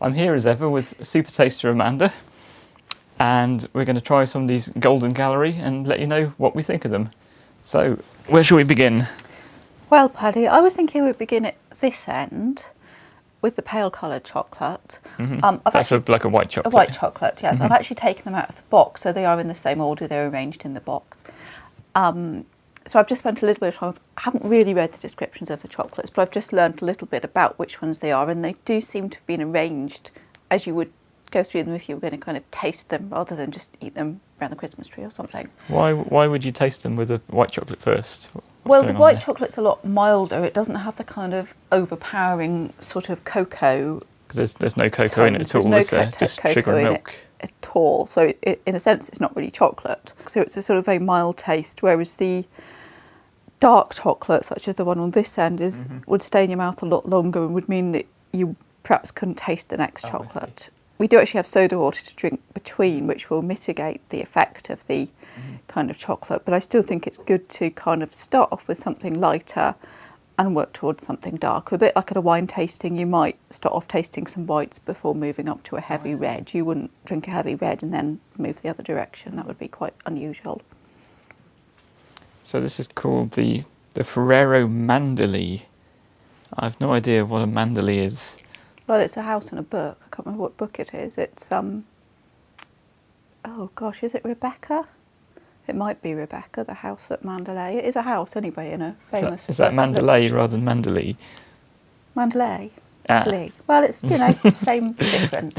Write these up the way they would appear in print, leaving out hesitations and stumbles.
I'm here as ever with Super Taster Amanda, and we're going to try some of these Golden Gallery and let you know what we think of them. So, where shall we begin? Well, Paddy, I was thinking we'd begin at this end with the pale coloured chocolate. That's like a white chocolate. A white chocolate, yes. I've actually taken them out of the box, so they are in the same order, they're arranged in the box. So I've just spent a little bit of time, I haven't really read the descriptions of the chocolates, but I've just learned a little bit about which ones they are, and they do seem to have been arranged as you would go through them if you were going to kind of taste them rather than just eat them around the Christmas tree or something. Why would you taste them with a white chocolate first? Well, the white chocolate's a lot milder. It doesn't have the kind of overpowering sort of cocoa. Because there's no cocoa in it at all. There's no just cocoa sugar and in milk. it at all. So in a sense, it's not really chocolate. So it's a sort of very mild taste, whereas the dark chocolate, such as the one on this end, would stay in your mouth a lot longer and would mean that you perhaps couldn't taste the next chocolate. We do actually have soda water to drink between, which will mitigate the effect of the kind of chocolate, but I still think it's good to kind of start off with something lighter and work towards something darker. A bit like at a wine tasting, you might start off tasting some whites before moving up to a heavy red. You wouldn't drink a heavy red and then move the other direction. That would be quite unusual. So this is called the Ferrero Mandorle. I have no idea what a mandorle is. Well, it's a house and a book. I can't remember what book it is. It's, oh gosh, is it Rebecca? It might be Rebecca, the house at Mandalay. It is a house anyway in a famous... Is that Mandalay rather than Mandorle? Mandalay? Mandalay. Well, it's, same difference.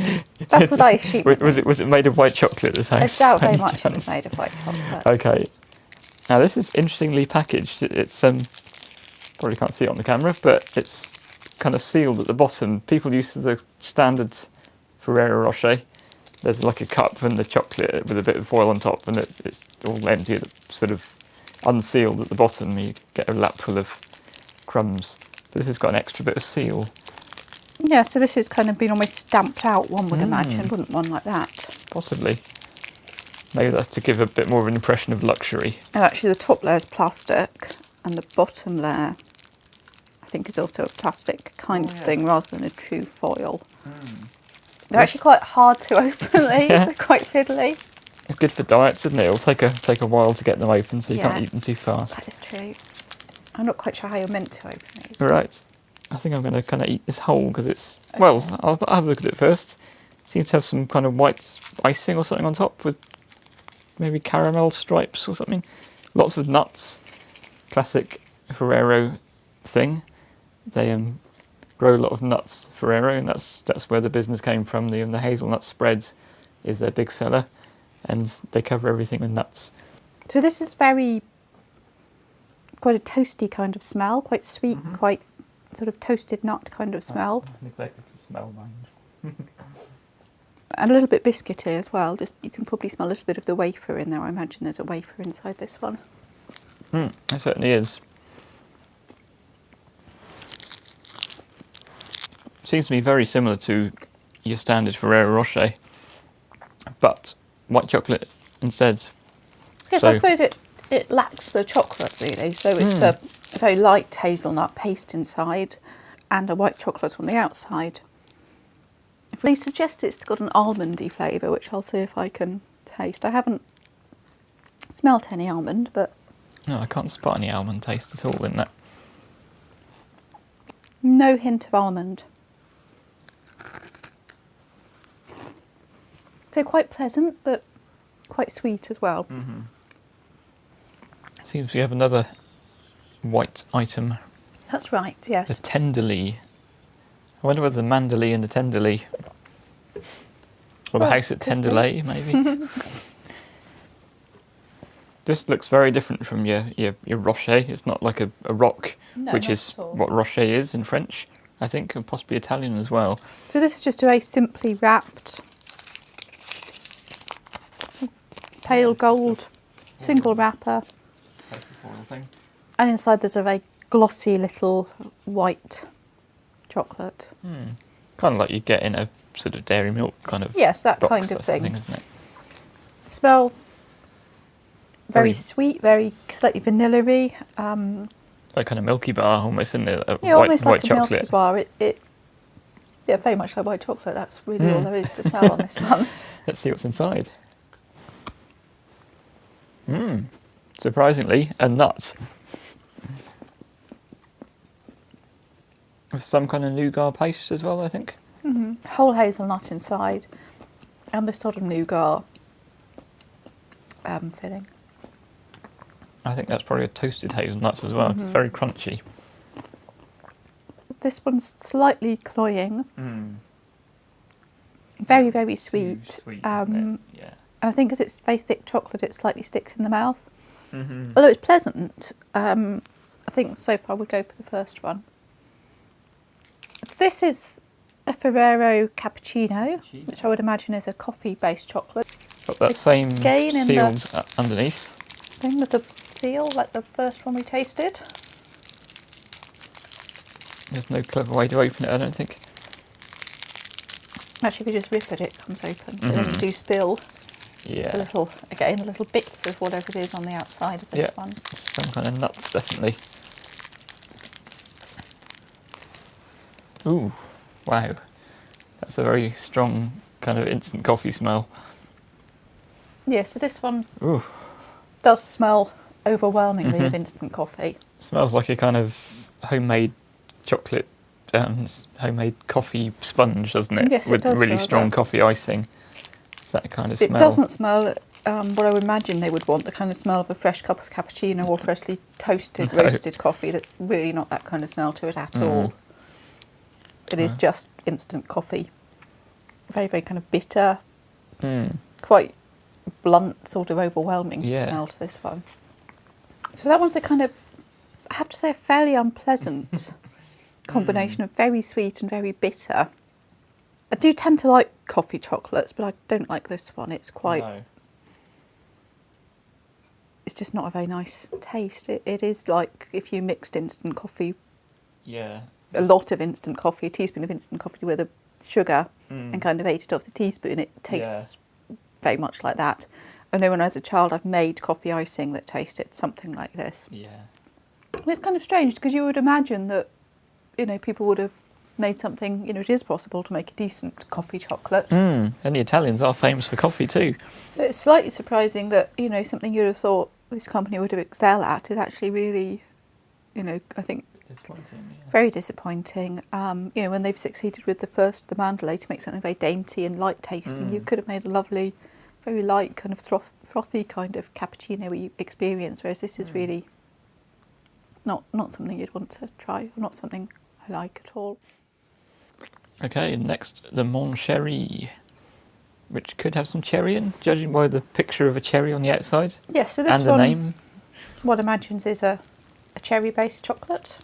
That's what I assume. Was it made of white chocolate, this house? I doubt very much it was made of white chocolate. Okay. Now this is interestingly packaged. It's probably can't see it on the camera, but it's kind of sealed at the bottom. People used to the standard Ferrero Rocher. There's like a cup and the chocolate with a bit of foil on top, and it's all empty, sort of unsealed at the bottom. You get a lap full of crumbs. But this has got an extra bit of seal. Yeah, so this has kind of been almost stamped out, one would imagine, wouldn't one, like that? Possibly. Maybe that's to give a bit more of an impression of luxury. And actually the top layer is plastic, and the bottom layer, I think, is also a plastic kind of thing rather than a true foil. They're actually quite hard to open, these. They're quite fiddly. It's good for diets, isn't it? It'll take a while to get them open, so you can't eat them too fast. That is true. I'm not quite sure how you're meant to open these. Right. I think I'm going to kind of eat this whole because it's... Okay. Well, I'll have a look at it first. It seems to have some kind of white icing or something on top with maybe caramel stripes or something. Lots of nuts. Classic Ferrero thing. They grow a lot of nuts, Ferrero, and that's where the business came from. The hazelnut spreads is their big seller, and they cover everything with nuts. So this is quite a toasty kind of smell, quite sweet, quite sort of toasted nut kind of smell. I neglected to smell mine. And a little bit biscuity as well. Just you can probably smell a little bit of the wafer in there. I imagine there's a wafer inside this one. It certainly is. Seems to be very similar to your standard Ferrero Rocher, but white chocolate instead. Yes, so I suppose it lacks the chocolate really. So it's a very light hazelnut paste inside and a white chocolate on the outside. They suggest it's got an almondy flavour, which I'll see if I can taste. I haven't smelt any almond, but... No, I can't spot any almond taste at all in that. No hint of almond. So quite pleasant, but quite sweet as well. Seems we have another white item. That's right, yes. The tenderly. I wonder whether the mandorle and the tenderly, or the house at Tenderley, maybe. This looks very different from your Rocher. It's not like a rock, which is what Rocher is in French, I think, and possibly Italian as well. So this is just a very simply wrapped pale gold single wrapper, and inside there's a very glossy little white chocolate. Kind of like you get in a sort of dairy milk kind of that box kind of thing, isn't it? It smells very sweet, very slightly vanilla-y. Like kind of Milky Bar almost, isn't it? Almost like white a chocolate. Milky Bar. Yeah, very much like white chocolate. That's really all there is to smell on this one. Let's see what's inside. Surprisingly, a nut. With some kind of nougat paste as well, I think. Whole hazelnut inside, and this sort of nougat filling. I think that's probably a toasted hazelnuts as well. It's very crunchy. This one's slightly cloying. Very, very sweet. Too sweet, isn't it? Yeah. And I think because it's very thick chocolate, it slightly sticks in the mouth. Although it's pleasant, I think so far I would go for the first one. So this is a Ferrero cappuccino, which I would imagine is a coffee-based chocolate. Got that same Again in seals underneath. Thing with the seal, like the first one we tasted. There's no clever way to open it, I don't think. Actually, if you just rip it comes open. But then you do spill Yeah. a little bits of whatever it is on the outside of this one. Some kind of nuts, definitely. Ooh, wow. That's a very strong kind of instant coffee smell. Yeah, so this one Ooh, does smell overwhelmingly of instant coffee. smells like a kind of homemade chocolate, homemade coffee sponge, doesn't it? Yes, it with does really smell strong that. coffee icing. That kind of It smell. doesn't smell what I would imagine they would want, the kind of smell of a fresh cup of cappuccino or freshly toasted, No. roasted coffee. That's really not that kind of smell to it at all. It is just instant coffee. Very, very kind of bitter, quite blunt, sort of overwhelming smell to this one. So that one's a kind of, I have to say, a fairly unpleasant combination of very sweet and very bitter. I do tend to like coffee chocolates, but I don't like this one. It's quite... No. It's just not a very nice taste. It is like if you mixed instant coffee, Yeah. a lot of instant coffee, a teaspoon of instant coffee with a sugar and kind of ate it off the teaspoon. It tastes very much like that. I know when I was a child I've made coffee icing that tasted something like this. Yeah. And it's kind of strange because you would imagine that, you know, people would have made something, you know, it is possible to make a decent coffee chocolate. And the Italians are famous for coffee too. So it's slightly surprising that, you know, something you'd have thought this company would have excelled at is actually really, you know, I think Disappointing, yeah. very disappointing. You know, when they've succeeded with the mandalay to make something very dainty and light tasting, you could have made a lovely, very light kind of frothy kind of cappuccino experience, whereas this is really not something you'd want to try, or not something I like at all. Okay, next, the Mon Cherie, which could have some cherry in, judging by the picture of a cherry on the outside. Yes, so this and the one, name. what imagines is a cherry-based chocolate.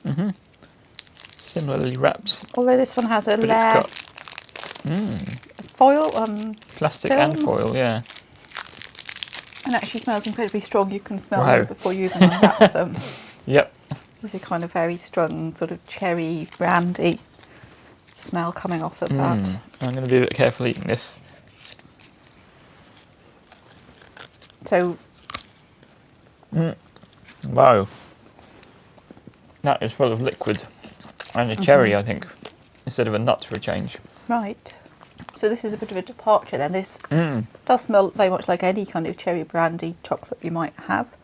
Similarly wrapped. Although this one has a But layer it's got of foil, plastic film. and foil, yeah. and actually smells incredibly strong. You can smell Wow. them before you even unwrap them. Yep. There's a kind of very strong sort of cherry brandy smell coming off of that. I'm going to be a bit careful eating this. So Wow. That is full of liquid. And a cherry, I think, instead of a nut for a change. right. So this is a bit of a departure then. This does smell very much like any kind of cherry brandy chocolate you might have.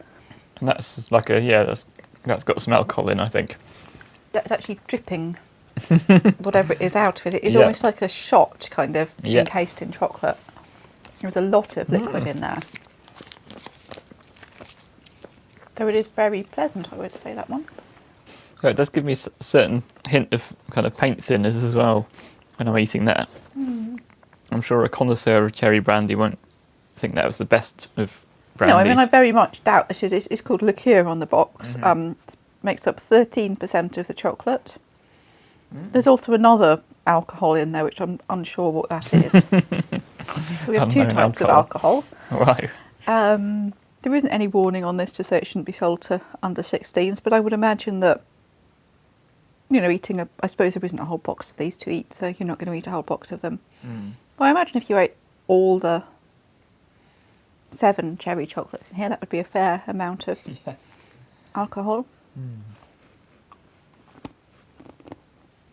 And that's like that's got some alcohol in, I think. That's actually dripping whatever it is out of it. It is Yeah. almost like a shot kind of Yeah. encased in chocolate. There's a lot of liquid in there. Though it is very pleasant, I would say, that one. So it does give me a certain hint of kind of paint thinners as well when I'm eating that. I'm sure a connoisseur of cherry brandy won't think that was the best of brandies. No, I mean, I very much doubt this is. It's called liqueur on the box. It makes up 13% of the chocolate. There's also another alcohol in there, which I'm unsure what that is. So we have two Unknown types of alcohol. Right. There isn't any warning on this to say it shouldn't be sold to under 16s, but I would imagine that, you know, I suppose there isn't a whole box of these to eat, so you're not going to eat a whole box of them. Well, I imagine if you ate all the 7 cherry chocolates in here, that would be a fair amount of alcohol.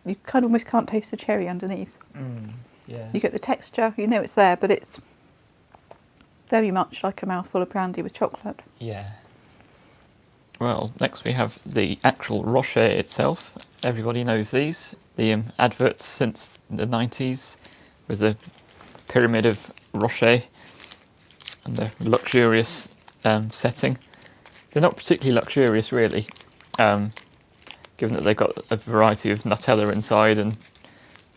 you kind of almost can't taste the cherry underneath. Yeah. You get the texture, you know it's there, but it's very much like a mouthful of brandy with chocolate. Yeah. Well, next we have the actual Rocher itself. Everybody knows these. The adverts since the 90s with the pyramid of Rocher and the luxurious setting. They're not particularly luxurious, really, given that they've got a variety of Nutella inside and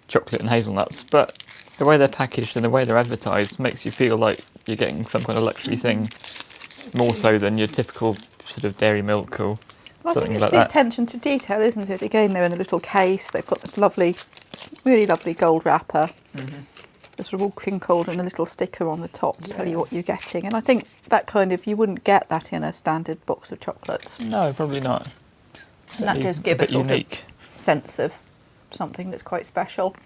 chocolate and hazelnuts. But the way they're packaged and the way they're advertised makes you feel like you're getting some kind of luxury thing, more so than your typical sort of dairy milk or Well, I think something it's like the that. attention to detail, isn't it? Again, they're in a little case. They've got this lovely, really lovely gold wrapper. They're sort of all crinkled and a little sticker on the top to tell you what you're getting. And I think that kind of, you wouldn't get that in a standard box of chocolates. No, probably not. And that does give a bit sort unique. of sense of something that's quite special.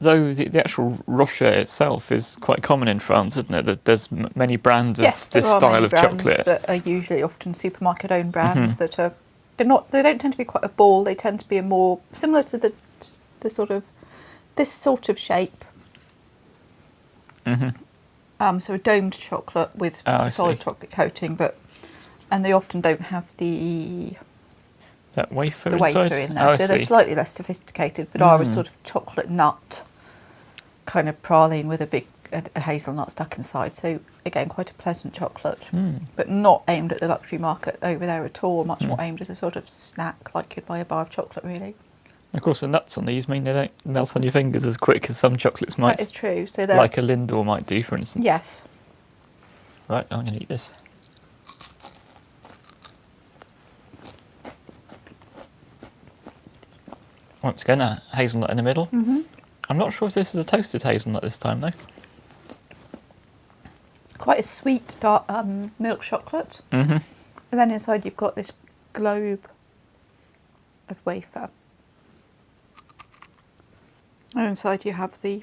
Though the actual Rocher itself is quite common in France, isn't it? That there's many brands of Yes, there this are style many of brands chocolate. that are usually often supermarket-owned brands that are. They don't tend to be quite a ball. They tend to be a more similar to the sort of this sort of shape. So a domed chocolate with I solid see. chocolate coating, and they often don't have the That wafer wafer inside? in there, Oh, I so they're see. slightly less sophisticated, but are a sort of chocolate nut kind of praline with a hazelnut stuck inside. So again, quite a pleasant chocolate, but not aimed at the luxury market over there at all. Much more aimed as a sort of snack, like you'd buy a bar of chocolate, really. Of course, the nuts on these mean they don't melt on your fingers as quick as some chocolates might. That is true. So they're Like a Lindor might do, for instance. yes. Right, I'm going to eat this. Once again, a hazelnut in the middle. I'm not sure if this is a toasted hazelnut this time, though. Quite a sweet dark milk chocolate. And then inside you've got this globe of wafer. And inside you have the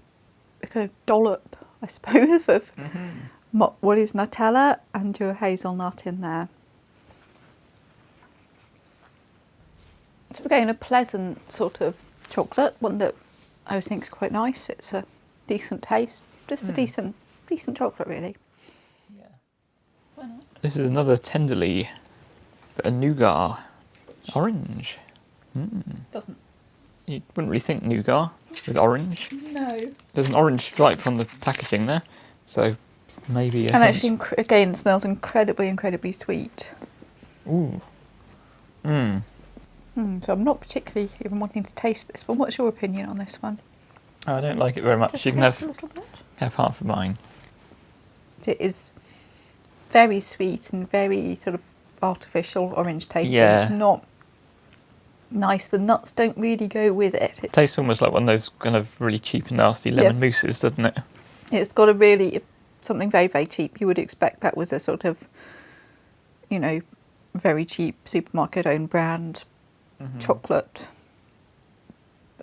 kind of dollop, I suppose, of what is Nutella and your hazelnut in there. So again, a pleasant sort of chocolate, one that I think is quite nice. It's a decent taste, just a decent chocolate, really. This is another tenderly, but a nougat orange. Doesn't. You wouldn't really think nougat with orange. No. There's an orange stripe on the packaging there, so maybe. And actually, again, it smells incredibly sweet. Ooh. So I'm not particularly even wanting to taste this, but what's your opinion on this one? I don't like it very much. Just You can taste a have little bit. half of mine. It is very sweet and very sort of artificial orange tasting. Yeah. It's not nice. The nuts don't really go with it. It tastes almost like one of those kind of really cheap and nasty lemon mousses, doesn't it? It's got a really, something very cheap. You would expect that was a sort of, very cheap supermarket owned brand chocolate.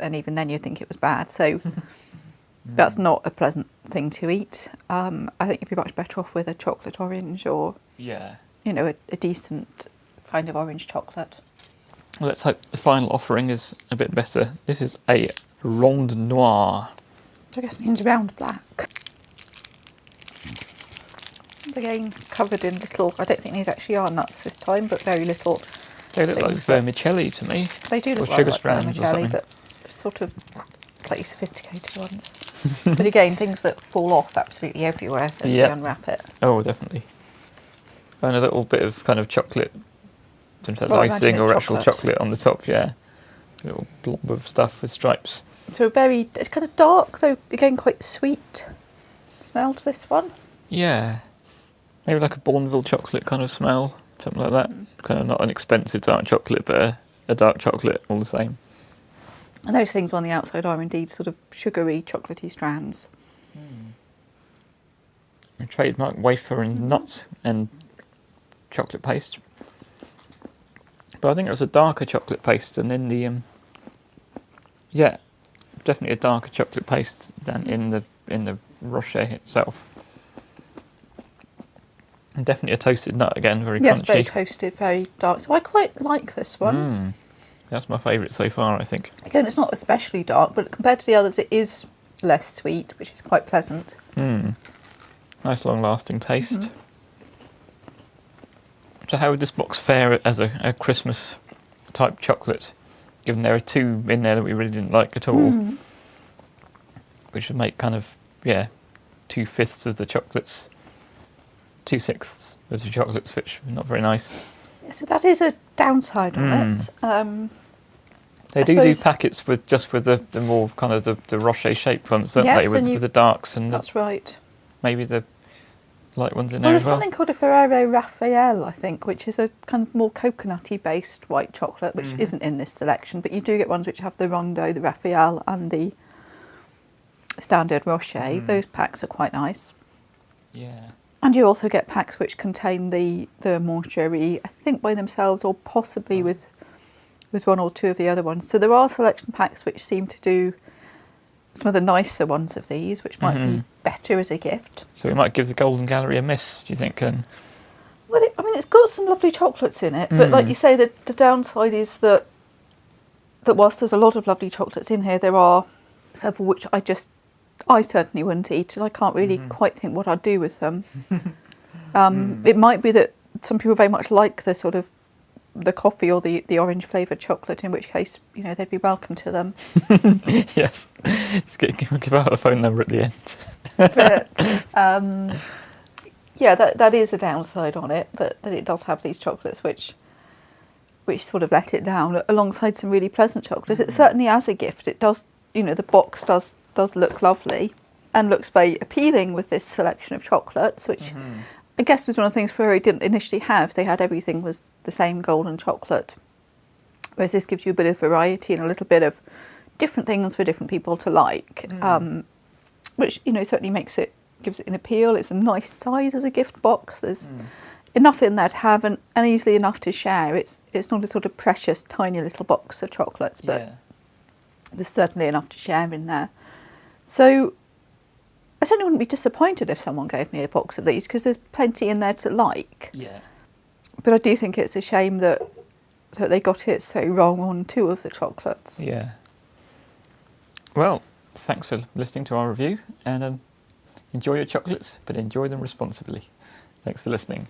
And even then you'd think it was bad. So that's not a pleasant thing to eat. I think you'd be much better off with a chocolate orange or, a decent kind of orange chocolate. Well, let's hope the final offering is a bit better. This is a ronde noir. Which I guess means round black. Again, covered in little, I don't think these actually are nuts this time, but very little. They look like vermicelli to me. They do look Or sugar like strands or vermicelli, something. but sort of slightly sophisticated ones. But again, things that fall off absolutely everywhere as we unwrap it. Oh, definitely. And a little bit of kind of chocolate, sometimes Well, I imagine icing it's or actual chocolate. chocolate on the top, A little blob of stuff with stripes. So it's kind of dark, though again quite sweet smell to this one. Yeah. Maybe like a Bourneville chocolate kind of smell, something like that. Kind of not an expensive dark chocolate, but a dark chocolate all the same. And those things on the outside are indeed sort of sugary, chocolatey strands. A trademark wafer and nuts and chocolate paste. But I think it was a darker chocolate paste than in the definitely a darker chocolate paste than in the Rocher itself. And definitely a toasted nut again, very Yes, crunchy. very toasted, very dark. So I quite like this one. That's my favourite so far, I think. Again, it's not especially dark, but compared to the others, it is less sweet, which is quite pleasant. Nice long-lasting taste. So how would this box fare as a Christmas-type chocolate, given there are 2 in there that we really didn't like at all, which would make kind of, 2/5 of the chocolates, 2/6 of the chocolates, which are not very nice. Yeah, so that is a downside on it. They do packets with the more kind of the rocher-shaped ones, don't they, with the darks and that's right. Maybe the light ones in there There's as well. something called a Ferrero Raphael, I think, which is a kind of more coconutty based white chocolate, which isn't in this selection, but you do get ones which have the Rondo, the Raphael, and the standard Rocher. Those packs are quite nice. Yeah. And you also get packs which contain the Moncherie, I think by themselves, or possibly with 1 or 2 of the other ones. So there are selection packs which seem to do some of the nicer ones of these, which might be better as a gift. So we might give the Golden Gallery a miss, do you think, then? Well, it's got some lovely chocolates in it, but like you say, the downside is that whilst there's a lot of lovely chocolates in here, there are several which I certainly wouldn't eat, and I can't really quite think what I'd do with them. It might be that some people very much like the sort of the coffee or the orange flavoured chocolate, in which case, they'd be welcome to them. Yes. Give out a phone number at the end. But that is a downside on it, that it does have these chocolates which sort of let it down, alongside some really pleasant chocolates. It certainly, as a gift, it does, the box does look lovely and looks very appealing with this selection of chocolates, which I guess was one of the things Ferrero didn't initially have. They had everything was the same golden chocolate, whereas this gives you a bit of variety and a little bit of different things for different people to like, which certainly gives it an appeal. It's a nice size as a gift box. There's enough in there to have and easily enough to share. It's not a sort of precious tiny little box of chocolates, but there's certainly enough to share in there. So I certainly wouldn't be disappointed if someone gave me a box of these, because there's plenty in there to like. Yeah. But I do think it's a shame that they got it so wrong on 2 of the chocolates. Yeah. Well, thanks for listening to our review, and enjoy your chocolates, but enjoy them responsibly. Thanks for listening.